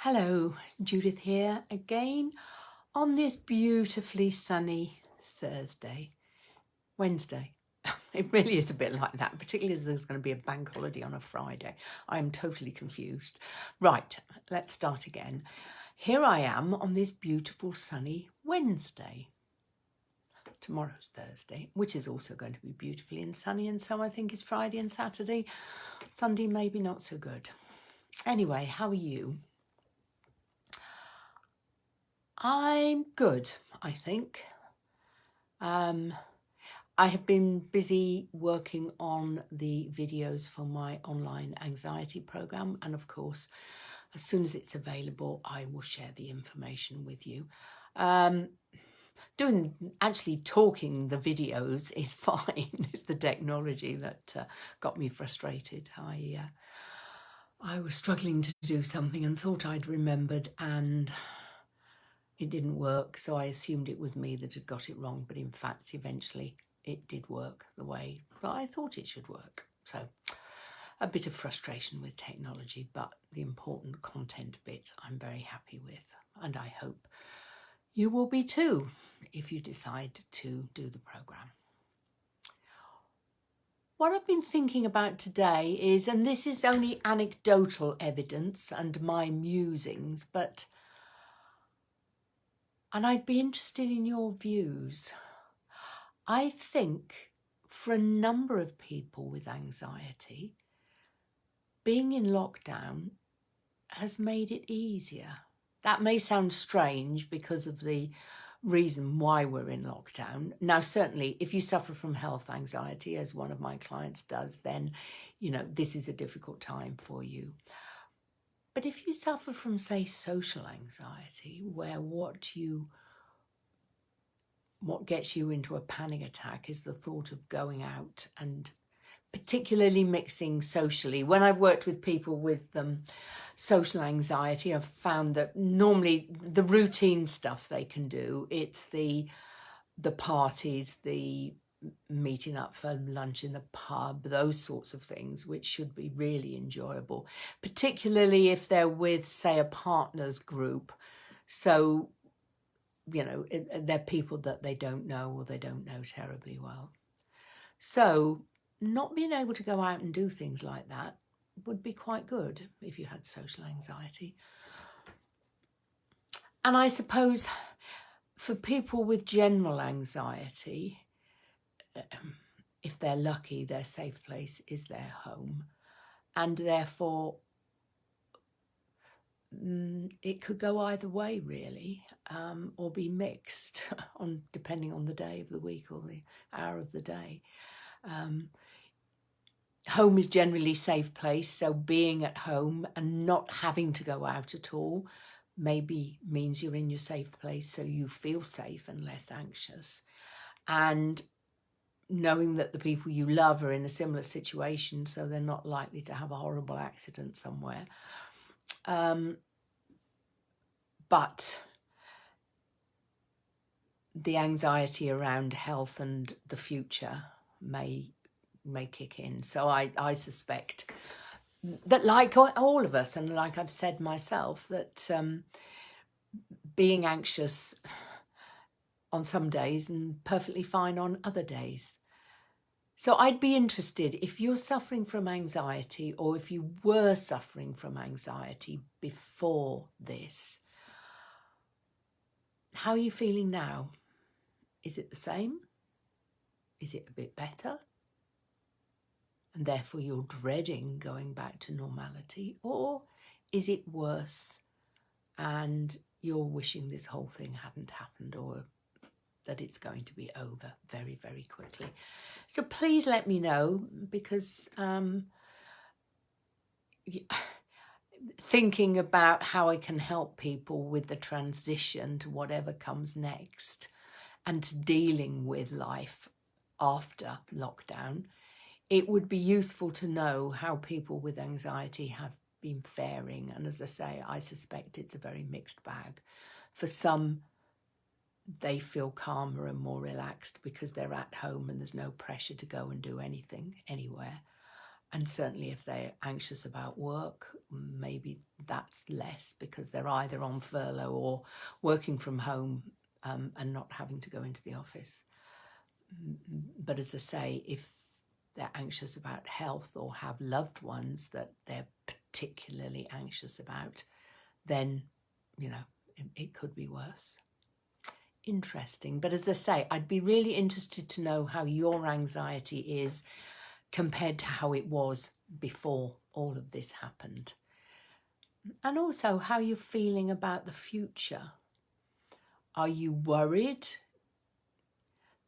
Hello, Judith here again on this beautifully sunny Wednesday. It really is a bit like that, particularly as there's going to be a bank holiday on a Friday. I'm totally confused. Right, let's start again. Here I am on this beautiful sunny Wednesday. Tomorrow's Thursday, which is also going to be beautifully and sunny, and so I think is Friday and Saturday. Sunday maybe not so good. Anyway, how are you? I'm good, I think. I have been busy working on the videos for my online anxiety program, and of course, as soon as it's available, I will share the information with you. Actually talking the videos is fine. It's the technology that got me frustrated. I was struggling to do something and thought I'd remembered, and it didn't work, so I assumed it was me that had got it wrong, but in fact, eventually it did work the way that I thought it should work. So a bit of frustration with technology, but the important content bit I'm very happy with, and I hope you will be too if you decide to do the program. What I've been thinking about today is, and this is only anecdotal evidence and my musings, and I'd be interested in your views. I think for a number of people with anxiety, being in lockdown has made it easier. That may sound strange because of the reason why we're in lockdown. Now, certainly, if you suffer from health anxiety, as one of my clients does, then, this is a difficult time for you. But if you suffer from, say, social anxiety, where what gets you into a panic attack is the thought of going out, and particularly mixing socially. When I've worked with people with social anxiety, I've found that normally the routine stuff they can do, it's the parties, the meeting up for lunch in the pub, those sorts of things, which should be really enjoyable, particularly if they're with, say, a partners group. So, they're people that they don't know or they don't know terribly well. So not being able to go out and do things like that would be quite good if you had social anxiety. And I suppose for people with general anxiety, if they're lucky, their safe place is their home. And therefore, it could go either way, really, or be mixed, depending on the day of the week or the hour of the day. Home is generally a safe place, so being at home and not having to go out at all maybe means you're in your safe place, so you feel safe and less anxious. And knowing that the people you love are in a similar situation, so they're not likely to have a horrible accident somewhere. But the anxiety around health and the future may kick in. So I suspect that, like all of us, and like I've said myself, that being anxious on some days and perfectly fine on other days. So I'd be interested, if you're suffering from anxiety, or if you were suffering from anxiety before this, how are you feeling now? Is it the same? Is it a bit better? And therefore you're dreading going back to normality? Or is it worse and you're wishing this whole thing hadn't happened, or that it's going to be over very, very quickly? So please let me know, because thinking about how I can help people with the transition to whatever comes next and to dealing with life after lockdown, it would be useful to know how people with anxiety have been faring. And as I say, I suspect it's a very mixed bag. For some, they feel calmer and more relaxed because they're at home and there's no pressure to go and do anything anywhere. And certainly if they're anxious about work, maybe that's less because they're either on furlough or working from home and not having to go into the office. But as I say, if they're anxious about health or have loved ones that they're particularly anxious about, then, you know, it could be worse. Interesting. But as I say, I'd be really interested to know how your anxiety is compared to how it was before all of this happened. And also how you're feeling about the future. Are you worried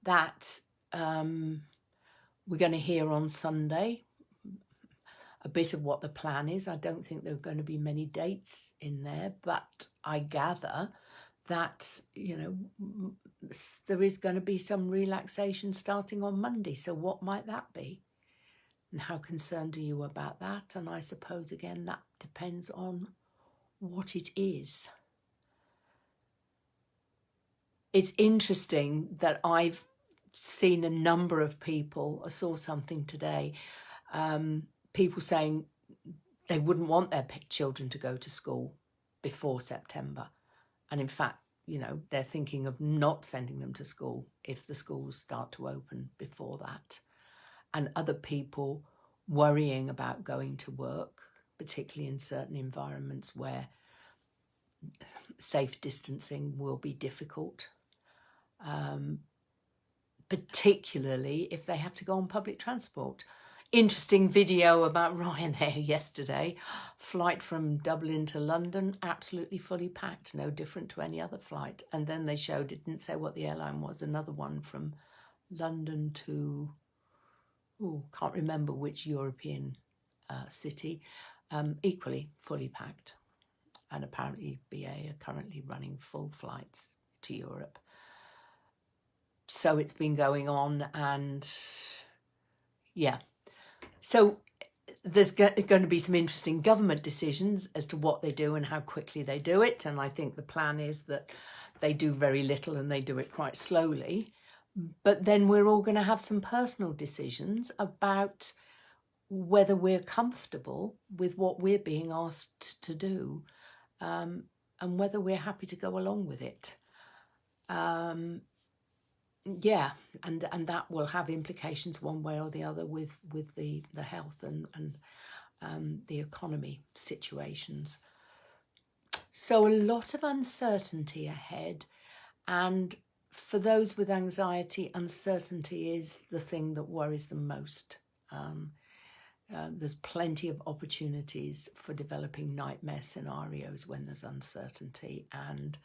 that we're going to hear on Sunday a bit of what the plan is? I don't think there are going to be many dates in there, but I gather that, you know, there is going to be some relaxation starting on Monday. So what might that be? And how concerned are you about that? And I suppose, again, that depends on what it is. It's interesting that I've seen a number of people, I saw something today, people saying they wouldn't want their children to go to school before September. And in fact, you know, they're thinking of not sending them to school if the schools start to open before that. And other people worrying about going to work, particularly in certain environments where safe distancing will be difficult, particularly if they have to go on public transport. Interesting video about Ryanair yesterday. Flight from Dublin to London, absolutely fully packed, no different to any other flight. And then they showed, it didn't say what the airline was, another one from London to, can't remember which European city, equally fully packed. And apparently BA are currently running full flights to Europe. So it's been going on, and yeah. So there's going to be some interesting government decisions as to what they do and how quickly they do it. And I think the plan is that they do very little and they do it quite slowly. But then we're all going to have some personal decisions about whether we're comfortable with what we're being asked to do, and whether we're happy to go along with it. Yeah, and that will have implications one way or the other with the health and the economy situations. So a lot of uncertainty ahead, and for those with anxiety, uncertainty is the thing that worries them most. There's plenty of opportunities for developing nightmare scenarios when there's uncertainty, and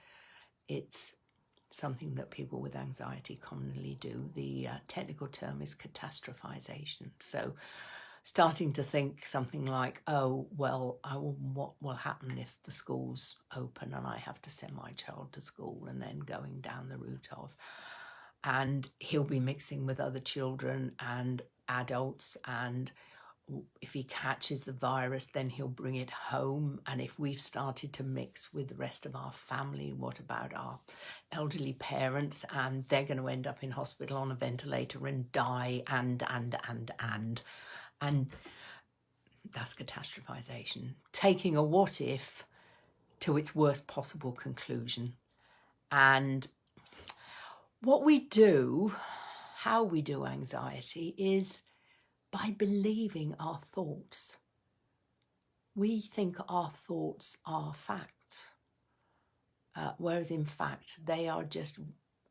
it's something that people with anxiety commonly do. The technical term is catastrophization. So starting to think something like, oh, well, what will happen if the schools open and I have to send my child to school, and then going down the route of, and he'll be mixing with other children and adults, and if he catches the virus, then he'll bring it home. And if we've started to mix with the rest of our family, what about our elderly parents? And they're going to end up in hospital on a ventilator and die, and that's catastrophization. Taking a what if to its worst possible conclusion. And what we do, how we do anxiety, is by believing our thoughts. We think our thoughts are facts, whereas in fact they are just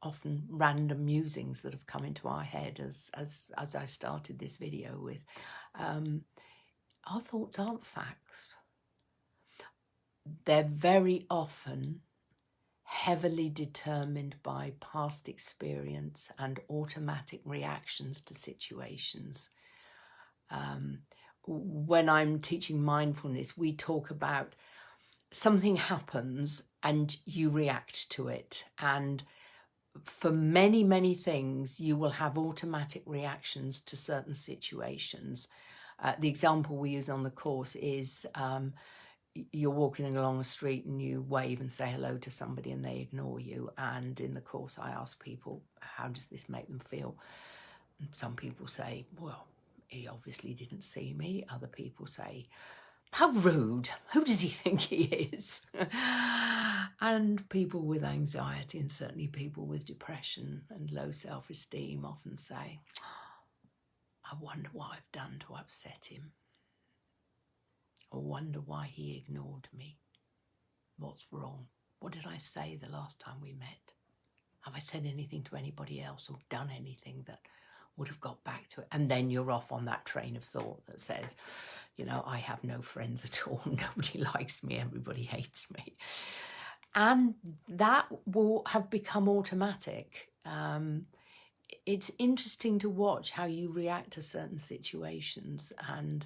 often random musings that have come into our head, as I started this video with. Our thoughts aren't facts. They're very often heavily determined by past experience and automatic reactions to situations. When I'm teaching mindfulness, we talk about something happens and you react to it. And for many, many things, you will have automatic reactions to certain situations. The example we use on the course is you're walking along a street and you wave and say hello to somebody and they ignore you. And in the course, I ask people, how does this make them feel? And some people say, well, he obviously didn't see me. Other people say, How rude. Who does he think he is? And people with anxiety, and certainly people with depression and low self-esteem, often say, I wonder what I've done to upset him. I wonder why he ignored me. What's wrong? What did I say the last time we met? Have I said anything to anybody else or done anything that would have got back to it? And then you're off on that train of thought that says, you know, I have no friends at all. Nobody likes me. Everybody hates me. And that will have become automatic. It's interesting to watch how you react to certain situations, and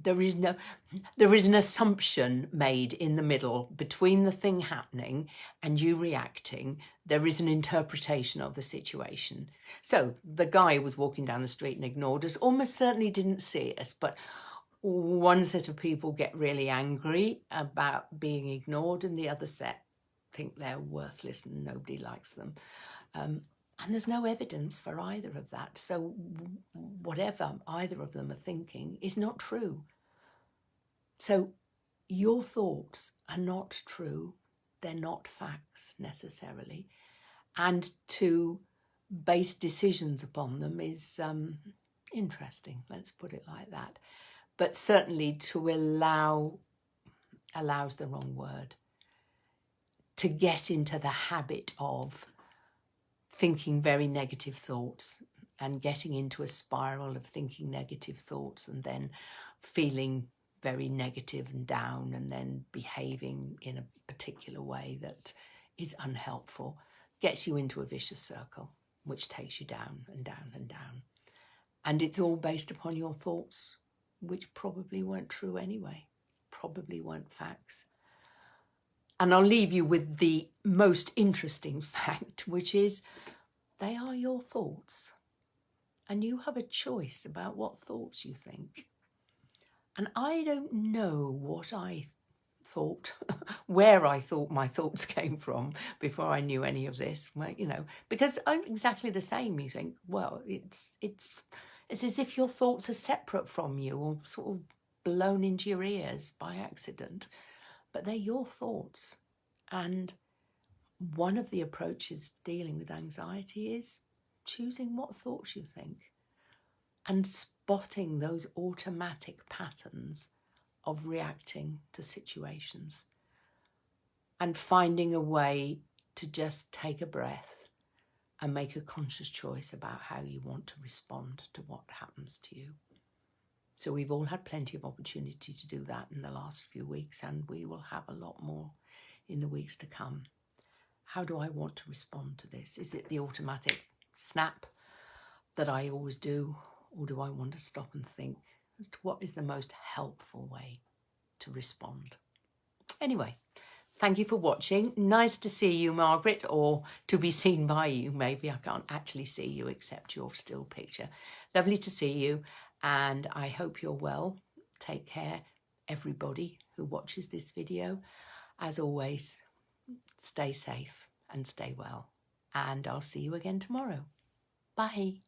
there is an assumption made in the middle between the thing happening and you reacting. There is an interpretation of the situation. So the guy who was walking down the street and ignored us almost certainly didn't see us, but one set of people get really angry about being ignored and the other set think they're worthless and nobody likes them. And there's no evidence for either of that. So whatever either of them are thinking is not true. So your thoughts are not true. They're not facts necessarily. And to base decisions upon them is interesting, let's put it like that. But certainly to allows the wrong word, to get into the habit of thinking very negative thoughts and getting into a spiral of thinking negative thoughts and then feeling very negative and down and then behaving in a particular way that is unhelpful, gets you into a vicious circle, which takes you down and down and down. And it's all based upon your thoughts, which probably weren't true anyway, probably weren't facts. And I'll leave you with the most interesting fact, which is they are your thoughts. And you have a choice about what thoughts you think. And I don't know what I thought, where I thought my thoughts came from before I knew any of this. Well, you know, because I'm exactly the same. You think, well, it's as if your thoughts are separate from you or sort of blown into your ears by accident. But they're your thoughts. And one of the approaches dealing with anxiety is choosing what thoughts you think and spotting those automatic patterns of reacting to situations and finding a way to just take a breath and make a conscious choice about how you want to respond to what happens to you. So we've all had plenty of opportunity to do that in the last few weeks, and we will have a lot more in the weeks to come. How do I want to respond to this? Is it the automatic snap that I always do, or do I want to stop and think as to what is the most helpful way to respond? Anyway, thank you for watching. Nice to see you, Margaret, or to be seen by you. Maybe I can't actually see you except your still picture. Lovely to see you, and I hope you're well. Take care, everybody who watches this video. As always, stay safe and stay well. And I'll see you again tomorrow. Bye.